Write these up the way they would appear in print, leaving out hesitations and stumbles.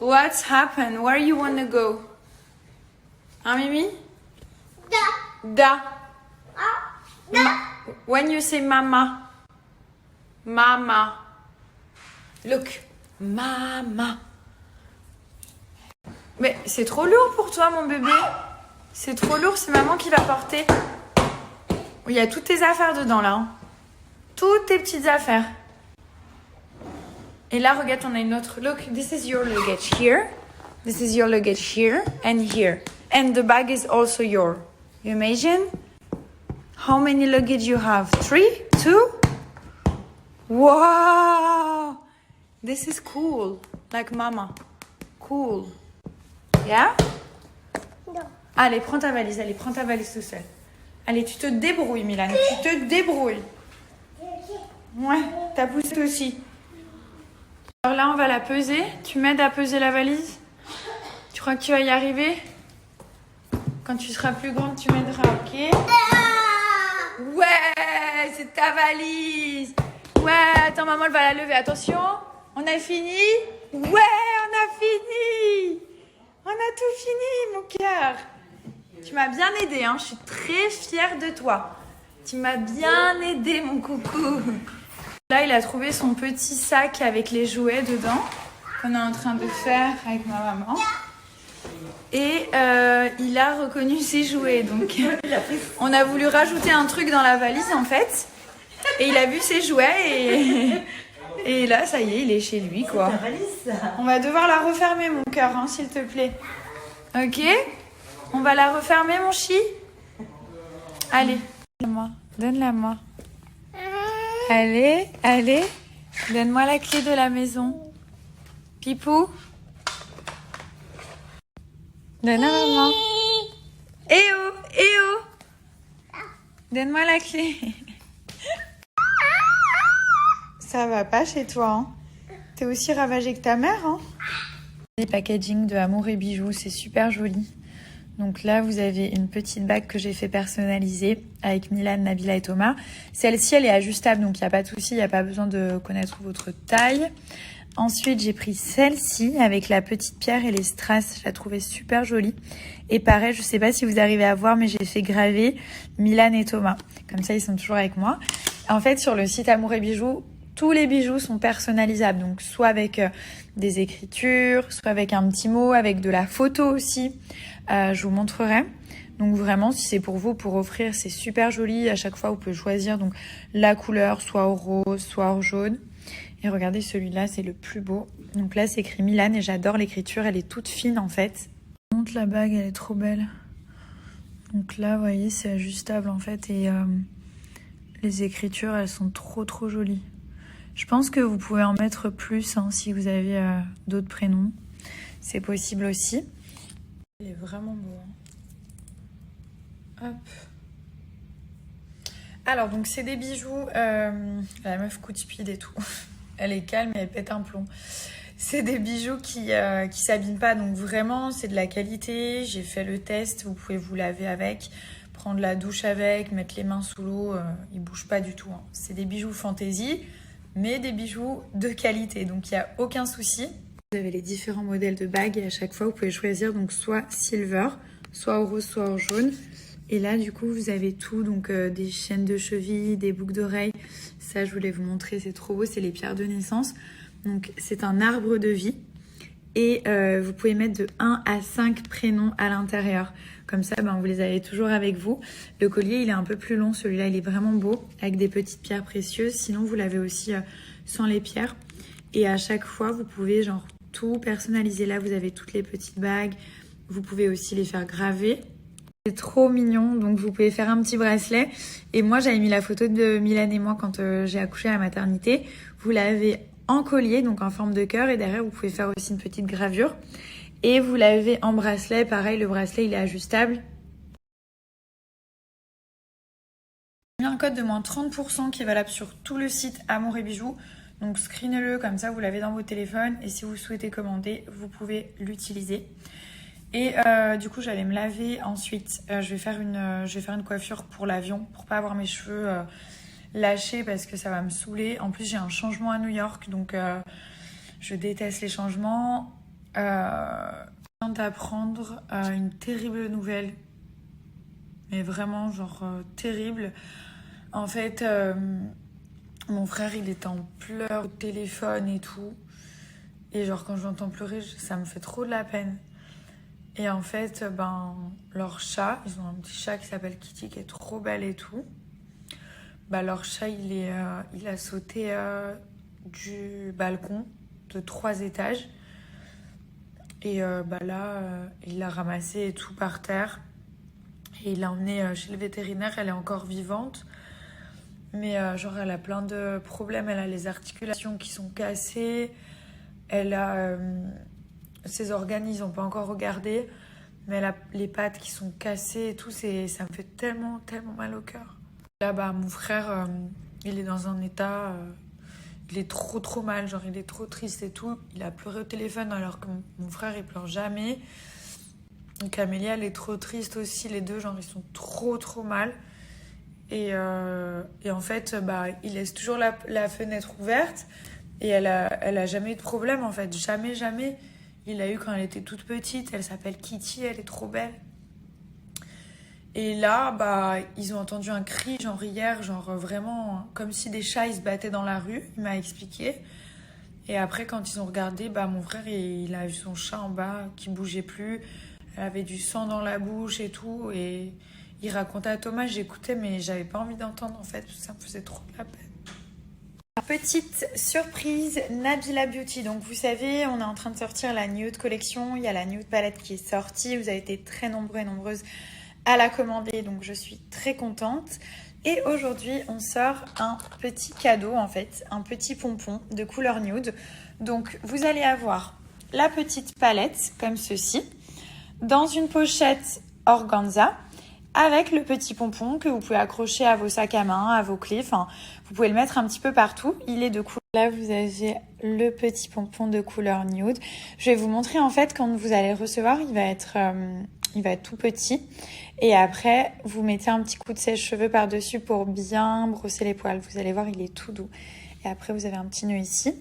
What's happened? Where you wanna go? Hein, Mimi? Da. When you say mama. Mama. Look. Mama. Mais c'est trop lourd pour toi, mon bébé. C'est trop lourd, c'est maman qui va porter. Il y a toutes tes affaires dedans, là. Hein. Toutes tes petites affaires. Et là, regarde, on a une autre. Look, this is your luggage here. This is your luggage here and here. And the bag is also yours. You imagine? How many luggage you have? 3? 2? Wow! This is cool. Like mama. Cool. Yeah? Non. Allez, prends ta valise. Allez, prends ta valise tout seul. Allez, tu te débrouilles, Milan. Tu te débrouilles. Ouais, ta poussette aussi. Alors là, on va la peser. Tu m'aides à peser la valise? Tu crois que tu vas y arriver? Quand tu seras plus grande, tu m'aideras, ok? Ouais, c'est ta valise. Ouais, attends, maman, elle va la lever. Attention, on a fini? Ouais, on a fini. On a tout fini, mon cœur. Tu m'as bien aidé, hein. Je suis très fière de toi. Tu m'as bien aidé, mon coucou. Là, il a trouvé son petit sac avec les jouets dedans qu'on est en train de faire avec ma maman. Et il a reconnu ses jouets. Donc, on a voulu rajouter un truc dans la valise, en fait. Et il a vu ses jouets et là, ça y est, il est chez lui, quoi. On va devoir la refermer, mon cœur, hein, s'il te plaît. Ok? On va la refermer, mon chi? Allez, donne-la-moi. Donne-la-moi. Allez, allez. Donne-moi la clé de la maison. Pipou? Donne à maman. Eh oh, eh oh. Donne-moi la clé. Ça va pas chez toi, hein? T'es aussi ravagée que ta mère, hein? Les packaging de Amour et Bijoux, c'est super joli. Donc là, vous avez une petite bague que j'ai fait personnaliser avec Milan, Nabila et Thomas. Celle-ci, elle est ajustable, donc il n'y a pas de souci, il n'y a pas besoin de connaître votre taille. Ensuite, j'ai pris celle-ci avec la petite pierre et les strass. Je la trouvais super jolie. Et pareil, je sais pas si vous arrivez à voir, mais j'ai fait graver Milan et Thomas. Comme ça, ils sont toujours avec moi. En fait, sur le site Amour et Bijoux, tous les bijoux sont personnalisables. Donc, soit avec des écritures, soit avec un petit mot, avec de la photo aussi. Je vous montrerai. Donc vraiment, si c'est pour vous, pour offrir, c'est super joli. À chaque fois, vous pouvez choisir donc la couleur, soit au rose, soit au jaune. Et regardez, celui-là, c'est le plus beau. Donc là, c'est écrit Milan et j'adore l'écriture. Elle est toute fine, en fait. Montre la bague, elle est trop belle. Donc là, vous voyez, c'est ajustable, en fait. Et les écritures, elles sont trop jolies. Je pense que vous pouvez en mettre plus, hein, si vous avez d'autres prénoms. C'est possible aussi. Il est vraiment beau. Hop. Alors, donc, c'est des bijoux. La meuf coup de speed et tout. Elle est calme et elle pète un plomb. C'est des bijoux qui s'abîment pas. Donc, vraiment, c'est de la qualité. J'ai fait le test. Vous pouvez vous laver avec, prendre la douche avec, mettre les mains sous l'eau. Ils bougent pas du tout. Hein. C'est des bijoux fantaisie, mais des bijoux de qualité. Donc, il n'y a aucun souci. Vous avez les différents modèles de bagues et à chaque fois, vous pouvez choisir donc soit silver, soit au rose, soit au jaune. Et là, du coup, vous avez tout, donc des chaînes de cheville, des boucles d'oreilles. Ça, je voulais vous montrer, c'est trop beau, c'est les pierres de naissance. Donc, c'est un arbre de vie. Et vous pouvez mettre de 1 à 5 prénoms à l'intérieur. Comme ça, ben, vous les avez toujours avec vous. Le collier, il est un peu plus long. Celui-là, il est vraiment beau, avec des petites pierres précieuses. Sinon, vous l'avez aussi sans les pierres. Et à chaque fois, vous pouvez genre tout personnaliser. Là, vous avez toutes les petites bagues. Vous pouvez aussi les faire graver. C'est trop mignon, donc vous pouvez faire un petit bracelet. Et moi, j'avais mis la photo de Milan et moi quand j'ai accouché à la maternité. Vous l'avez en collier, donc en forme de cœur. Et derrière, vous pouvez faire aussi une petite gravure. Et vous l'avez en bracelet. Pareil, le bracelet, il est ajustable. J'ai mis un code de moins 30% qui est valable sur tout le site Amour et Bijoux. Donc screenez-le, comme ça vous l'avez dans votre téléphone. Et si vous souhaitez commander, vous pouvez l'utiliser. Et du coup, j'allais me laver. Ensuite, je vais faire une coiffure pour l'avion, pour pas avoir mes cheveux lâchés parce que ça va me saouler. En plus, j'ai un changement à New York, donc je déteste les changements. Je viens d'apprendre une terrible nouvelle. Mais vraiment, genre, terrible. En fait, mon frère, il était en pleurs au téléphone et tout. Et genre, quand je l'entends pleurer, ça me fait trop de la peine. Et en fait, leur chat, ils ont un petit chat qui s'appelle Kitty, qui est trop belle et tout. Leur chat, il a sauté du balcon de 3 étages. Et il l'a ramassé et tout par terre. Et il l'a emmenée chez le vétérinaire. Elle est encore vivante. Mais genre, elle a plein de problèmes. Elle a les articulations qui sont cassées. Elle a... ses organes, ils n'ont pas encore regardé. Mais elle a les pattes qui sont cassées et tout. Ça me fait tellement, tellement mal au cœur. Là, mon frère, il est dans un état... il est trop, trop mal. Genre, il est trop triste et tout. Il a pleuré au téléphone alors que mon frère, il pleure jamais. Donc, Amélie, elle est trop triste aussi. Les deux, genre, ils sont trop, trop mal. Et en fait, il laisse toujours la fenêtre ouverte. Et elle a jamais eu de problème, en fait. Jamais, jamais. Il l'a eu quand elle était toute petite. Elle s'appelle Kitty, elle est trop belle. Et là, ils ont entendu un cri, genre hier, genre vraiment comme si des chats, ils se battaient dans la rue. Il m'a expliqué. Et après, quand ils ont regardé, mon frère, il a vu son chat en bas qui bougeait plus. Elle avait du sang dans la bouche et tout. Et il racontait à Thomas, j'écoutais, mais j'avais pas envie d'entendre, en fait, parce que ça me faisait trop de la peine. Petite surprise, Nabila Beauty. Donc vous savez, on est en train de sortir la Nude collection. Il y a la Nude palette qui est sortie. Vous avez été très nombreux et nombreuses à la commander, donc je suis très contente. Et aujourd'hui, on sort un petit cadeau, en fait, un petit pompon de couleur nude. Donc vous allez avoir la petite palette, comme ceci, dans une pochette organza, avec le petit pompon que vous pouvez accrocher à vos sacs à main, à vos clés. Enfin, vous pouvez le mettre un petit peu partout. Il est de couleur. Là, vous avez le petit pompon de couleur nude. Je vais vous montrer, en fait, quand vous allez le recevoir, il va être tout petit. Et après, vous mettez un petit coup de sèche-cheveux par-dessus pour bien brosser les poils. Vous allez voir, il est tout doux. Et après, vous avez un petit nœud ici.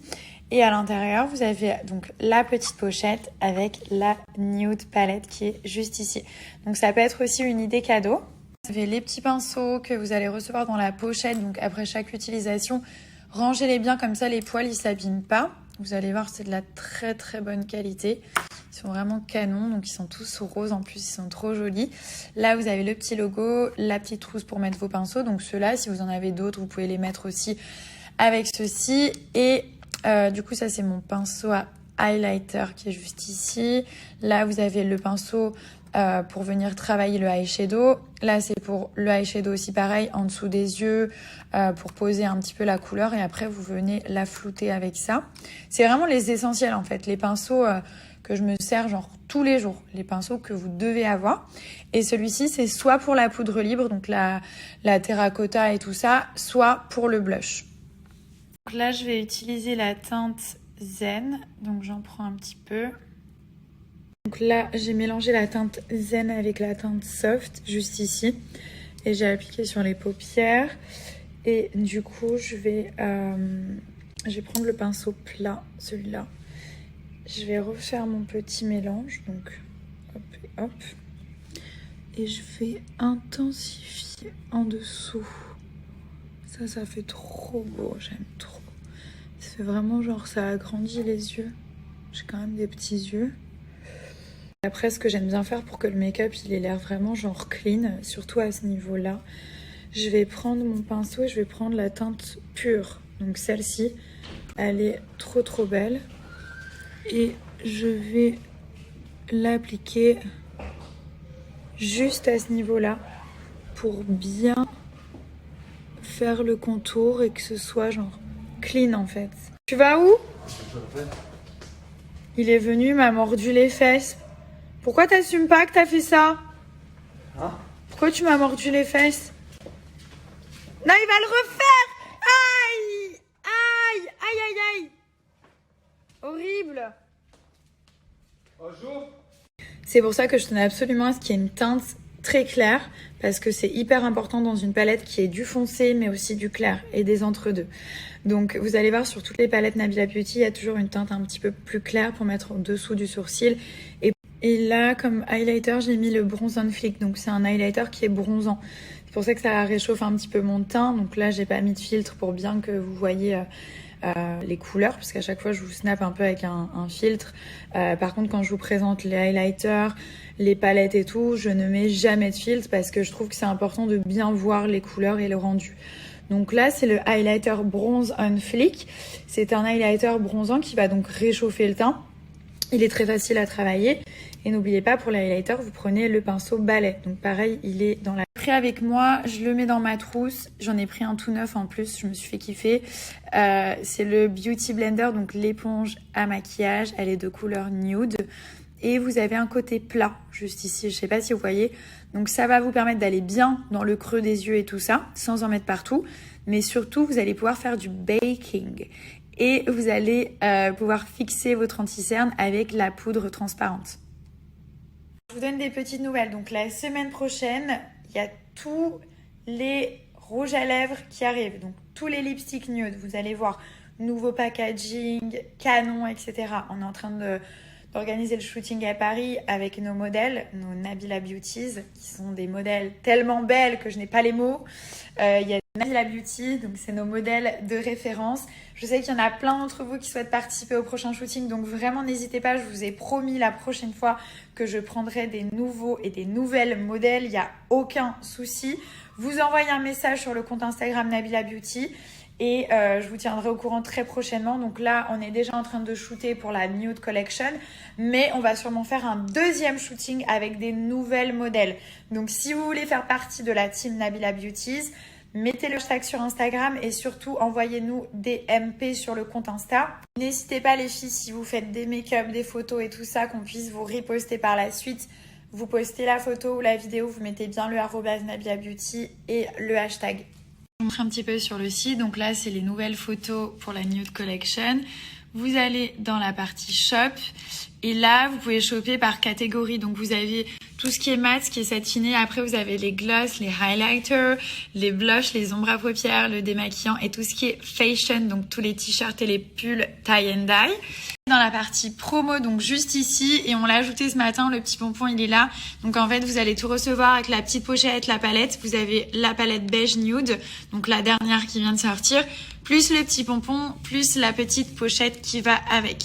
Et à l'intérieur, vous avez donc la petite pochette avec la Nude palette qui est juste ici. Donc ça peut être aussi une idée cadeau. Vous avez les petits pinceaux que vous allez recevoir dans la pochette. Donc après chaque utilisation, rangez-les bien comme ça, les poils ils s'abîment pas. Vous allez voir, c'est de la très très bonne qualité. Ils sont vraiment canons, donc ils sont tous roses en plus, ils sont trop jolis. Là, vous avez le petit logo, la petite trousse pour mettre vos pinceaux. Donc ceux-là, si vous en avez d'autres, vous pouvez les mettre aussi avec ceux-ci. Et du coup, ça c'est mon pinceau à highlighter qui est juste ici. Là, vous avez le pinceau pour venir travailler le eyeshadow. Là, c'est pour le eyeshadow aussi pareil, en dessous des yeux, pour poser un petit peu la couleur. Et après, vous venez la flouter avec ça. C'est vraiment les essentiels en fait, les pinceaux que je me sers genre tous les jours, les pinceaux que vous devez avoir. Et celui-ci, c'est soit pour la poudre libre, donc la terracotta et tout ça, soit pour le blush. Donc là, je vais utiliser la teinte Zen, donc j'en prends un petit peu. Donc là, j'ai mélangé la teinte Zen avec la teinte Soft, juste ici. Et j'ai appliqué sur les paupières. Et du coup, je vais prendre le pinceau plat, celui-là. Je vais refaire mon petit mélange, donc hop et hop. Et je vais intensifier en dessous. Ça fait trop beau, j'aime trop. Ça fait vraiment genre, ça agrandit les yeux. J'ai quand même des petits yeux. Après, ce que j'aime bien faire pour que le make-up il ait l'air vraiment genre clean, surtout à ce niveau-là, je vais prendre mon pinceau et je vais prendre la teinte pure. Donc celle-ci, elle est trop trop belle. Et je vais l'appliquer juste à ce niveau-là pour bien faire le contour et que ce soit genre clean en fait. Tu vas où? Il est venu, m'a mordu les fesses. Pourquoi t'assumes pas que t'as fait ça? Hein? Pourquoi tu m'as mordu les fesses? Non, il va le refaire! Aïe! Aïe! Aïe aïe aïe! Horrible! Bonjour! C'est pour ça que je tenais absolument à ce qu'il y ait une teinte très clair parce que c'est hyper important dans une palette qui est du foncé mais aussi du clair et des entre-deux. Donc vous allez voir sur toutes les palettes Nabila Beauty, il y a toujours une teinte un petit peu plus claire pour mettre en dessous du sourcil. Et là, comme highlighter, j'ai mis le Bronze on Fleek. Donc c'est un highlighter qui est bronzant. C'est pour ça que ça réchauffe un petit peu mon teint. Donc là, j'ai pas mis de filtre pour bien que vous voyez les couleurs, parce qu'à chaque fois, je vous snap un peu avec un filtre. Par contre, quand je vous présente les highlighters, les palettes et tout, je ne mets jamais de filtre parce que je trouve que c'est important de bien voir les couleurs et le rendu. Donc là, c'est le highlighter Bronze on Fleek. C'est un highlighter bronzant qui va donc réchauffer le teint. Il est très facile à travailler. Et n'oubliez pas, pour l'highlighter, vous prenez le pinceau balai. Donc pareil, il est dans la... Pris avec moi, je le mets dans ma trousse. J'en ai pris un tout neuf en plus, je me suis fait kiffer. C'est le Beauty Blender, donc l'éponge à maquillage. Elle est de couleur nude. Et vous avez un côté plat, juste ici, je sais pas si vous voyez. Donc ça va vous permettre d'aller bien dans le creux des yeux et tout ça, sans en mettre partout. Mais surtout, vous allez pouvoir faire du baking. Et vous allez pouvoir fixer votre anti-cerne avec la poudre transparente. Je vous donne des petites nouvelles. Donc la semaine prochaine, il y a tous les rouges à lèvres qui arrivent. Donc tous les lipsticks nude. Vous allez voir, nouveau packaging, canon, etc. On est en train d'organiser le shooting à Paris avec nos modèles, nos Nabila Beauties, qui sont des modèles tellement belles que je n'ai pas les mots. Il y a Nabila Beauty, donc c'est nos modèles de référence. Je sais qu'il y en a plein d'entre vous qui souhaitent participer au prochain shooting, donc vraiment n'hésitez pas, je vous ai promis la prochaine fois que je prendrai des nouveaux et des nouvelles modèles, il n'y a aucun souci. Vous envoyez un message sur le compte Instagram Nabila Beauty et je vous tiendrai au courant très prochainement. Donc là, on est déjà en train de shooter pour la Nude Collection, mais on va sûrement faire un deuxième shooting avec des nouvelles modèles. Donc si vous voulez faire partie de la team Nabila Beauties, mettez le hashtag sur Instagram et surtout envoyez-nous des MP sur le compte Insta. N'hésitez pas les filles, si vous faites des make-up, des photos et tout ça, qu'on puisse vous reposter par la suite. Vous postez la photo ou la vidéo, vous mettez bien le @Nabila Beauty et le hashtag. Je vous montre un petit peu sur le site. Donc là, c'est les nouvelles photos pour la Nude Collection. Vous allez dans la partie shop et là, vous pouvez shopper par catégorie. Donc vous avez tout ce qui est mat, ce qui est satiné. Après, vous avez les gloss, les highlighters, les blushs, les ombres à paupières, le démaquillant et tout ce qui est fashion. Donc tous les t-shirts et les pulls tie and dye. Dans la partie promo, donc juste ici, et on l'a ajouté ce matin, le petit pompon il est là. Donc en fait vous allez tout recevoir avec la petite pochette, la palette. Vous avez la palette beige nude, donc la dernière qui vient de sortir, plus le petit pompon, plus la petite pochette qui va avec.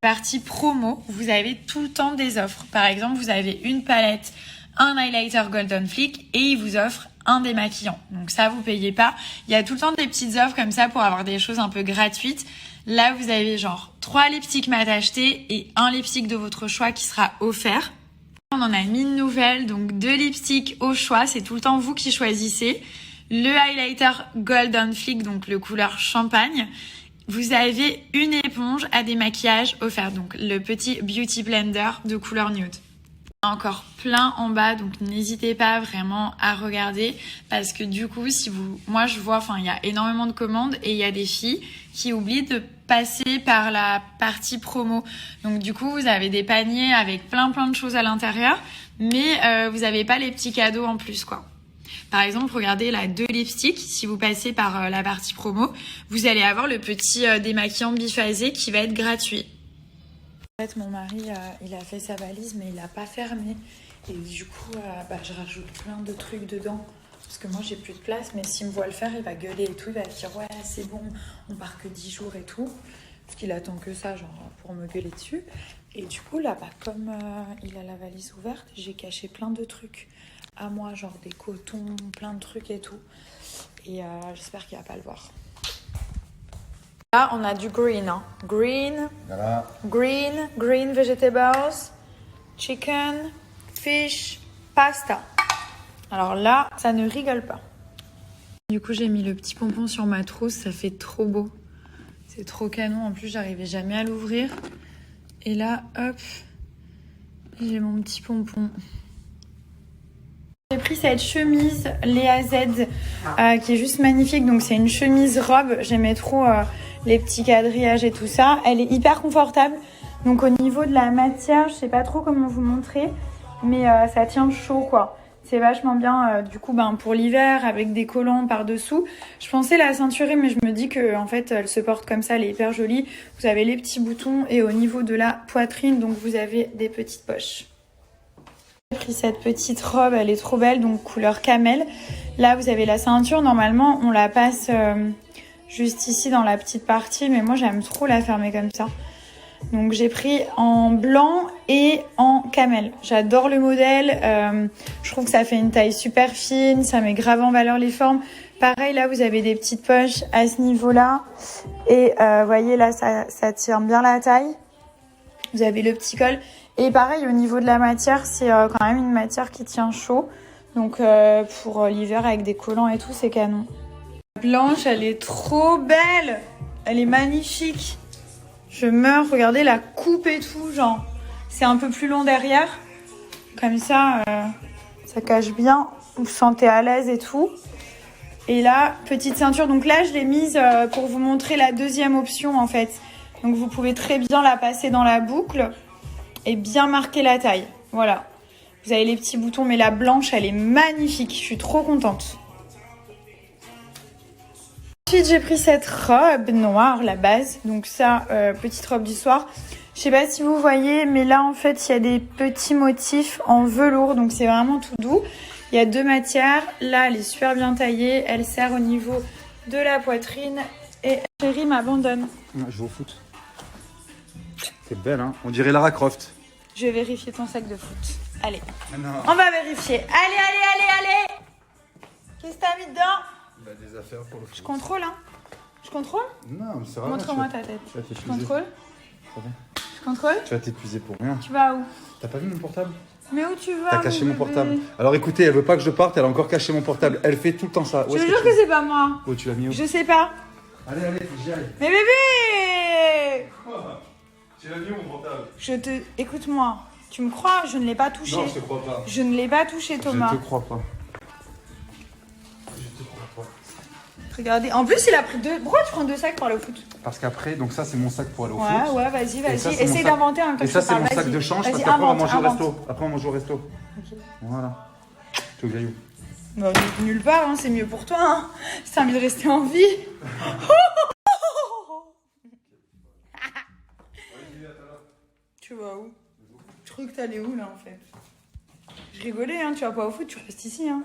Partie promo, vous avez tout le temps des offres. Par exemple, vous avez une palette, un highlighter Golden Fleek et il vous offre un démaquillant. Donc ça, vous payez pas. Il y a tout le temps des petites offres comme ça pour avoir des choses un peu gratuites. Là, vous avez genre 3 lipsticks mat achetés et un lipstick de votre choix qui sera offert. On en a mis une nouvelle, donc 2 lipsticks au choix. C'est tout le temps vous qui choisissez. Le highlighter Golden Fleek, donc le couleur champagne. Vous avez une éponge à démaquillage offerte, donc le petit Beauty Blender de couleur nude. Encore plein en bas, donc n'hésitez pas vraiment à regarder parce que du coup, moi je vois, il y a énormément de commandes et il y a des filles qui oublient de passer par la partie promo. Donc du coup, vous avez des paniers avec plein de choses à l'intérieur, mais vous n'avez pas les petits cadeaux en plus, quoi. Par exemple, regardez là, 2 lipsticks. Si vous passez par la partie promo, vous allez avoir le petit démaquillant biphasé qui va être gratuit. En fait, mon mari, il a fait sa valise, mais il l'a pas fermée. Et du coup, je rajoute plein de trucs dedans. Parce que moi, j'ai plus de place. Mais s'il me voit le faire, il va gueuler et tout. Il va dire, ouais, c'est bon, on part que 10 jours et tout. Parce qu'il attend que ça, genre, pour me gueuler dessus. Et du coup, là, comme il a la valise ouverte, j'ai caché plein de trucs à moi, genre des cotons, plein de trucs et tout. Et j'espère qu'il va pas le voir. Là, on a du green. Hein. Voilà. Green vegetables, chicken, fish, pasta. Alors là, ça ne rigole pas. Du coup, j'ai mis le petit pompon sur ma trousse. Ça fait trop beau. C'est trop canon. En plus, j'arrivais jamais à l'ouvrir. Et là, hop, j'ai mon petit pompon. J'ai pris cette chemise Léa Z qui est juste magnifique. Donc c'est une chemise robe. J'aimais trop les petits quadrillages et tout ça. Elle est hyper confortable. Donc au niveau de la matière, je sais pas trop comment vous montrer. Mais ça tient chaud quoi. C'est vachement bien, du coup, pour l'hiver, avec des collants par-dessous. Je pensais la ceinturer, mais je me dis que en fait, elle se porte comme ça, elle est hyper jolie. Vous avez les petits boutons et au niveau de la poitrine, donc vous avez des petites poches. J'ai pris cette petite robe, elle est trop belle, donc couleur camel. Là, vous avez la ceinture. Normalement, on la passe juste ici dans la petite partie, mais moi, j'aime trop la fermer comme ça. Donc j'ai pris en blanc et en camel. J'adore le modèle. Je trouve que ça fait une taille super fine. Ça met grave en valeur les formes. Pareil, là, vous avez des petites poches à ce niveau-là. Et vous voyez, là, ça tire bien la taille. Vous avez le petit col. Et pareil, au niveau de la matière, c'est quand même une matière qui tient chaud. Donc pour l'hiver, avec des collants et tout, c'est canon. La blanche, elle est trop belle. Elle est magnifique. Je meurs, regardez la coupe et tout, genre, c'est un peu plus long derrière. Comme ça, ça cache bien, vous vous sentez à l'aise et tout. Et là, petite ceinture, donc là, je l'ai mise pour vous montrer la deuxième option, en fait. Donc vous pouvez très bien la passer dans la boucle et bien marquer la taille, voilà. Vous avez les petits boutons, mais la blanche, elle est magnifique, je suis trop contente. Ensuite, j'ai pris cette robe noire, la base. Donc ça, petite robe du soir. Je sais pas si vous voyez, mais là, en fait, il y a des petits motifs en velours. Donc c'est vraiment tout doux. Il y a deux matières. Là, elle est super bien taillée. Elle sert au niveau de la poitrine. Et chérie m'abandonne. Je vais au foot. C'est belle, hein. On dirait Lara Croft. Je vais vérifier ton sac de foot. Allez. Non. On va vérifier. Allez. Qu'est-ce que t'as mis dedans? Des affaires pour le foot. Je contrôle, hein. Je contrôle? Non, mais c'est vrai. Montre-moi ta tête. Tu vas t'épuiser. Je contrôle? Ça va. Je contrôle? Tu vas t'épuiser pour rien. Tu vas où? T'as pas vu mon portable? Mais où tu vas? T'as caché mon bébé portable. Alors écoutez, elle veut pas que je parte, elle a encore caché mon portable. Elle fait tout le temps ça. Je te jure que c'est pas moi. Oh, tu l'as mis où? Je sais pas. Allez, j'y aille. Mais bébé! Tu l'as mis où mon portable? Écoute-moi. Tu me crois? Je ne l'ai pas touché. Non, je te crois pas. Je ne l'ai pas touché, Thomas. Je te crois pas. Je te crois pas. Regardez. En plus, il a pris deux. Pourquoi tu prends deux sacs pour le foot? Parce qu'après, donc ça c'est mon sac pour aller au foot. Ouais, vas-y. Et ça, c'est mon Essaye sac- d'inventer un peu. Et ça c'est mon sac de change parce Vas-y, qu'après on va manger au invente. resto. Après on mange au resto. Ok. Voilà. Tu veux que j'aille où? Bah, nulle part, hein. C'est mieux pour toi. Hein. Si t'as envie de rester en vie. Tu vas où? Je croyais que t'allais où là en fait? Je rigolais, hein. Tu vas pas au foot, tu restes ici. Hein.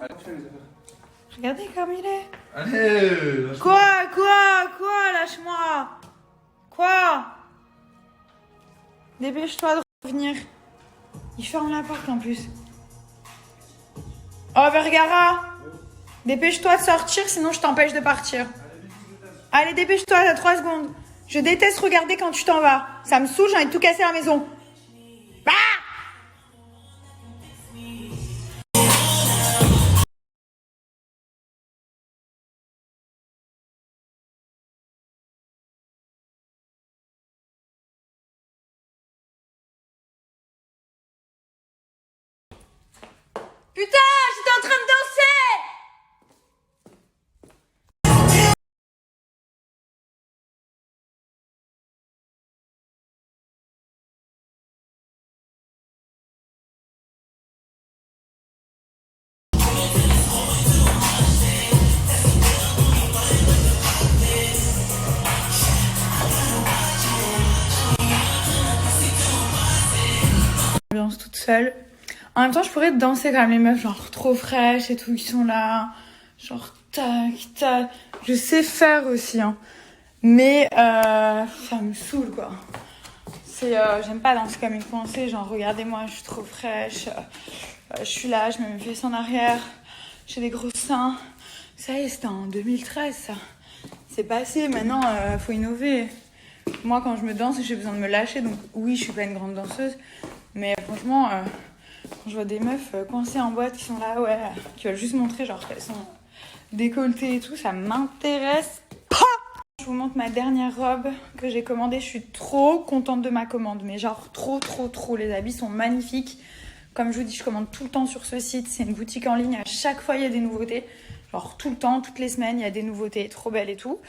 Regardez comme il est. Allez, lâche-moi. Quoi? Lâche-moi. Quoi? Dépêche-toi de revenir. Il ferme la porte en plus. Oh Vergara, dépêche-toi de sortir, sinon je t'empêche de partir. Allez, dépêche-toi, t'as 3 secondes. Je déteste regarder quand tu t'en vas. Ça me saoule, j'ai envie de tout casser à la maison. Ah! Putain, j'étais en train de danser! Ambiance toute seule. En même temps, je pourrais danser quand même les meufs, genre trop fraîches et tout, qui sont là. Genre tac. Je sais faire aussi, hein. Mais ça me saoule, quoi. J'aime pas danser comme une coincée, genre regardez-moi, je suis trop fraîche. Je suis là, je mets mes fesses en arrière. J'ai des gros seins. Ça y est, c'était en 2013, ça. C'est passé, maintenant, faut innover. Moi, quand je me danse, j'ai besoin de me lâcher. Donc oui, je suis pas une grande danseuse. Mais franchement, quand je vois des meufs coincées en boîte qui sont là, ouais, qui veulent juste montrer genre qu'elles sont décolletées et tout, ça m'intéresse pas. Je vous montre ma dernière robe que j'ai commandée. Je suis trop contente de ma commande, mais genre trop. Les habits sont magnifiques. Comme je vous dis, je commande tout le temps sur ce site. C'est une boutique en ligne. À chaque fois, il y a des nouveautés. Genre tout le temps, toutes les semaines, il y a des nouveautés. Trop belles et tout.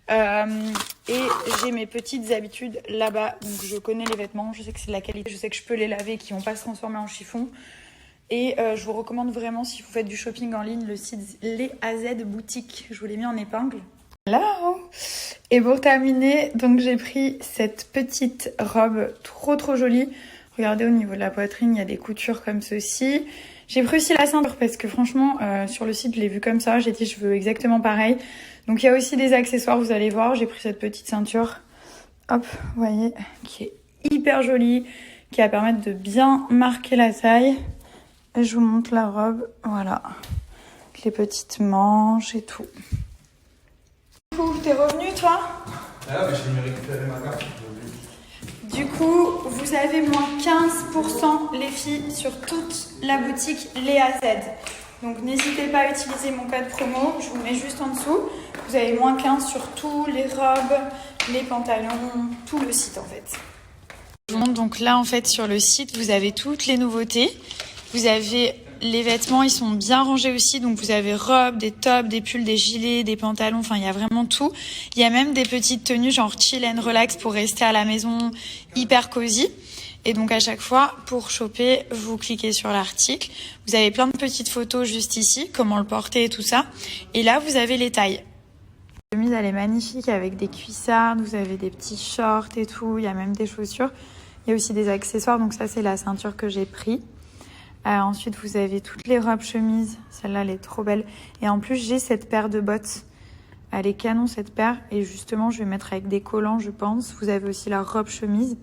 Et j'ai mes petites habitudes là-bas. Donc je connais les vêtements. Je sais que c'est de la qualité. Je sais que je peux les laver, qui vont pas se transformer en chiffon. Et je vous recommande vraiment, si vous faites du shopping en ligne, le site Les AZ Boutique. Je vous l'ai mis en épingle. Voilà. Et pour terminer, donc j'ai pris cette petite robe trop jolie. Regardez, au niveau de la poitrine, il y a des coutures comme ceci. J'ai pris aussi la ceinture parce que franchement, sur le site, je l'ai vu comme ça. J'ai dit, je veux exactement pareil. Donc il y a aussi des accessoires, vous allez voir. J'ai pris cette petite ceinture, hop, vous voyez, qui est hyper jolie, qui va permettre de bien marquer la taille. Et je vous montre la robe, voilà, avec les petites manches et tout. Du coup, t'es revenu toi? Ah mais je vais me récupérer ma carte. Du coup, vous avez moins 15% les filles sur toute la boutique Léa Z. Donc n'hésitez pas à utiliser mon code promo, je vous mets juste en dessous. Vous avez moins 15 sur tous les robes, les pantalons, tout le site en fait. Je vous montre donc là en fait sur le site, vous avez toutes les nouveautés. Vous avez les vêtements, ils sont bien rangés aussi. Donc vous avez robes, des tops, des pulls, des gilets, des pantalons. Enfin, il y a vraiment tout. Il y a même des petites tenues genre chill and relax pour rester à la maison hyper cosy. Et donc à chaque fois, pour choper, vous cliquez sur l'article. Vous avez plein de petites photos juste ici, comment le porter et tout ça. Et là, vous avez les tailles. La chemise, elle est magnifique avec des cuissardes. Vous avez des petits shorts et tout. Il y a même des chaussures. Il y a aussi des accessoires. Donc ça, c'est la ceinture que j'ai pris. Ensuite, vous avez toutes les robes chemises. Celle-là, elle est trop belle. Et en plus, j'ai cette paire de bottes. Elle est canon, cette paire. Et justement, je vais mettre avec des collants, je pense. Vous avez aussi la robe chemise.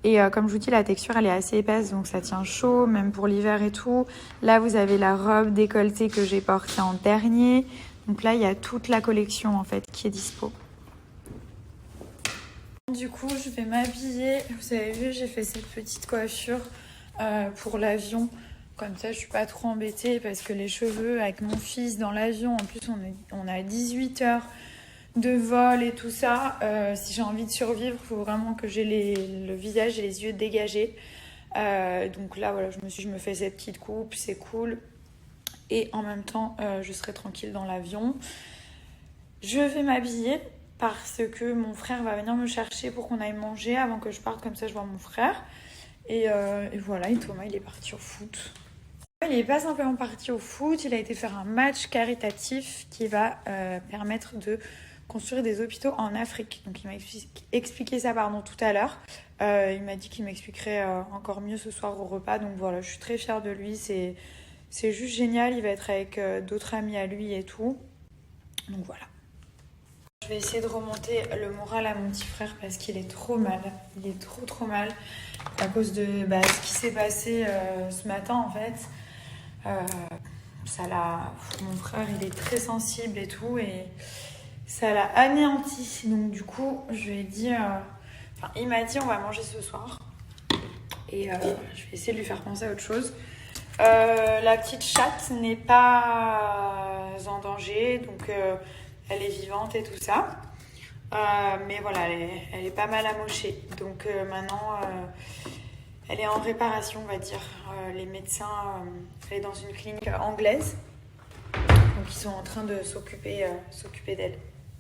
Et comme je vous dis, la texture, elle est assez épaisse. Donc, ça tient chaud, même pour l'hiver et tout. Là, vous avez la robe décolletée que j'ai portée en dernier. Donc là, il y a toute la collection, en fait, qui est dispo. Du coup, je vais m'habiller. Vous avez vu, j'ai fait cette petite coiffure pour l'avion. Comme ça, je suis pas trop embêtée parce que les cheveux avec mon fils dans l'avion, en plus on a 18 heures de vol et tout ça. Si j'ai envie de survivre, il faut vraiment que j'ai le visage et les yeux dégagés. Donc là, voilà, je me fais cette petite coupe, c'est cool. Et en même temps, je serai tranquille dans l'avion. Je vais m'habiller parce que mon frère va venir me chercher pour qu'on aille manger avant que je parte. Comme ça, je vois mon frère. Et voilà, et Thomas, il est parti au foot. Il n'est pas simplement parti au foot, il a été faire un match caritatif qui va permettre de construire des hôpitaux en Afrique. Donc il m'a expliqué ça tout à l'heure. Il m'a dit qu'il m'expliquerait encore mieux ce soir au repas. Donc voilà, je suis très fière de lui. C'est juste génial. Il va être avec d'autres amis à lui et tout. Donc voilà. Je vais essayer de remonter le moral à mon petit frère parce qu'il est trop mal. Il est trop mal à cause de ce qui s'est passé ce matin en fait. Mon frère, il est très sensible et tout, et ça l'a anéanti. Donc du coup, je lui ai dit, il m'a dit on va manger ce soir, et je vais essayer de lui faire penser à autre chose. La petite chatte n'est pas en danger, donc elle est vivante et tout ça. Mais voilà, elle est pas mal amochée. Donc maintenant, elle est en réparation, on va dire. Les médecins, elle est dans une clinique anglaise. Donc ils sont en train de s'occuper d'elle.